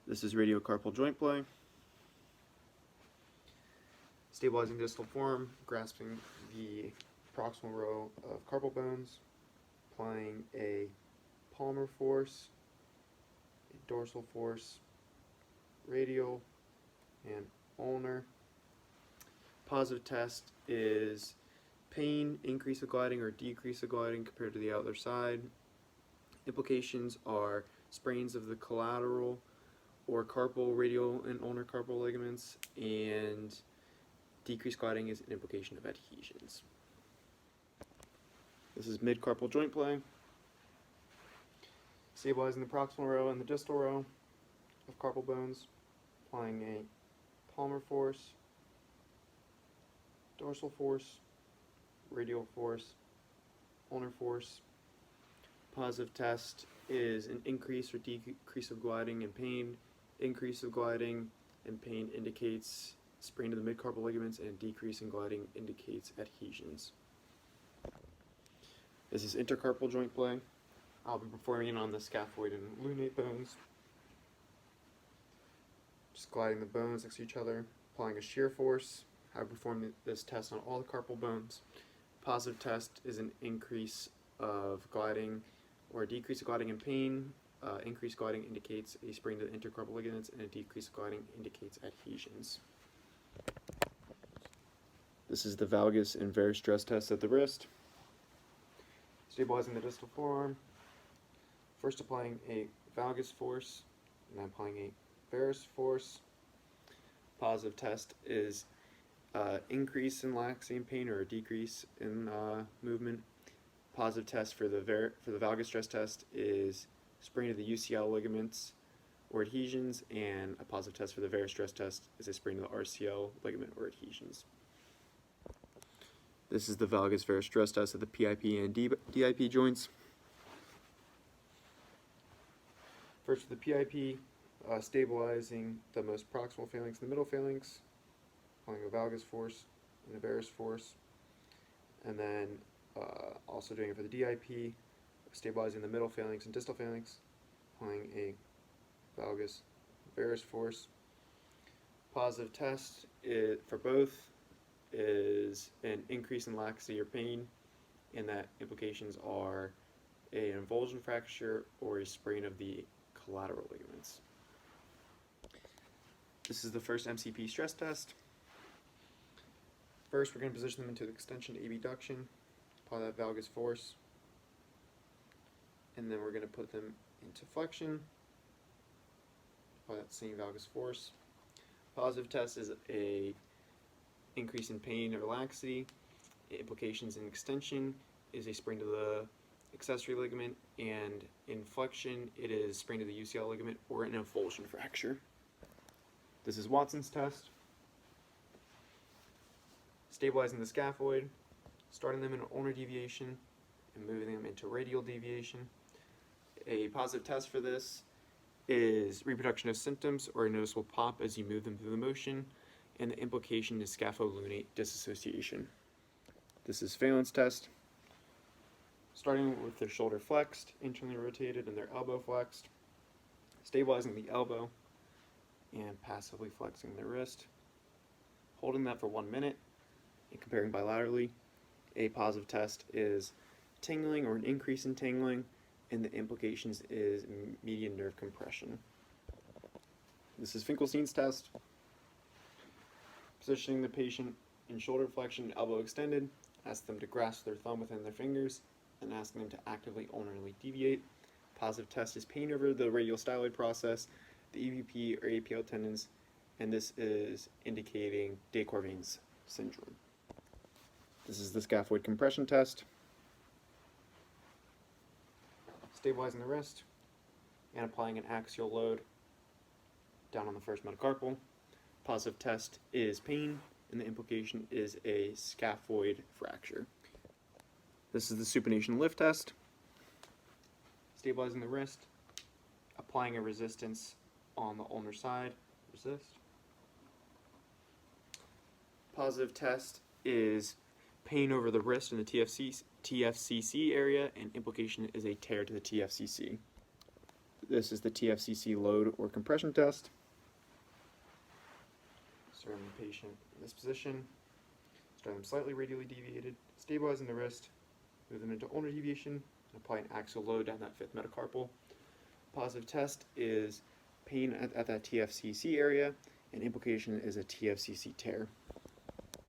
This is radiocarpal joint play. Stabilizing distal form, grasping the proximal row of carpal bones, applying a palmar force, a dorsal force, radial, and ulnar. Positive test is pain, increase of gliding or decrease of gliding compared to the other side. Implications are sprains of the collateral or carpal, radial, and ulnar carpal ligaments, and decreased gliding is an implication of adhesions. This is mid-carpal joint play. Stabilizing the proximal row and the distal row of carpal bones, applying a palmar force, dorsal force, radial force, ulnar force. Positive test is an increase or decrease of gliding and pain. Increase of gliding and pain indicates sprain of the midcarpal ligaments, and decrease in gliding indicates adhesions. This is intercarpal joint play. I'll be performing it on the scaphoid and lunate bones. Just gliding the bones next to each other, applying a shear force. I perform this test on all the carpal bones. Positive test is an increase of gliding or a decrease of gliding and pain. Increased gliding indicates a sprain to the intercarpal ligaments, and a decrease of gliding indicates adhesions. This is the valgus and varus stress test at the wrist. Stabilizing the distal forearm. First applying a valgus force, and then applying a varus force. Positive test is increase in laxity and pain or a decrease in movement. Positive test for the valgus stress test is sprain of the UCL ligaments or adhesions, and a positive test for the varus stress test is a sprain of the RCL ligament or adhesions. This is the valgus varus stress test of the PIP and DIP joints. First for the PIP, stabilizing the most proximal phalanx and the middle phalanx, applying a valgus force and a varus force, and then also doing it for the DIP, stabilizing the middle phalanx and distal phalanx, applying a valgus varus force. Positive test for both is an increase in laxity or pain, and that implications are an avulsion fracture or a sprain of the collateral ligaments. This is the first MCP stress test. First, we're going to position them into the extension abduction, apply that valgus force, and then we're going to put them into flexion, apply that same valgus force. Positive test is a increase in pain or laxity. Implications in extension is a sprain to the accessory ligament, and in flexion it is sprain to the UCL ligament or an avulsion fracture. This is Watson's test. Stabilizing the scaphoid, starting them in an ulnar deviation and moving them into radial deviation. A positive test for this is reproduction of symptoms or a noticeable pop as you move them through the motion, and the implication is scapholunate dissociation. This is Phalen's test. Starting with their shoulder flexed, internally rotated, and their elbow flexed. Stabilizing the elbow and passively flexing the wrist. Holding that for 1 minute and comparing bilaterally. A positive test is tingling or an increase in tingling, and the implications is median nerve compression. This is Finkelstein's test. Positioning the patient in shoulder flexion, elbow extended, ask them to grasp their thumb within their fingers, and asking them to actively ulnarly deviate. Positive test is pain over the radial styloid process, the EVP or APL tendons, and this is indicating de Quervain's syndrome. This is the scaphoid compression test. Stabilizing the wrist and applying an axial load down on the first metacarpal. Positive test is pain, and the implication is a scaphoid fracture. This is the supination lift test. Stabilizing the wrist, applying a resistance on the ulnar side. Resist. Positive test is pain over the wrist in the TFCC area, and implication is a tear to the TFCC. This is the TFCC load or compression test. Starting the patient in this position, start them slightly radially deviated, stabilizing the wrist, move them into ulnar deviation, and apply an axial load down that fifth metacarpal. Positive test is pain at that TFCC area, and implication is a TFCC tear.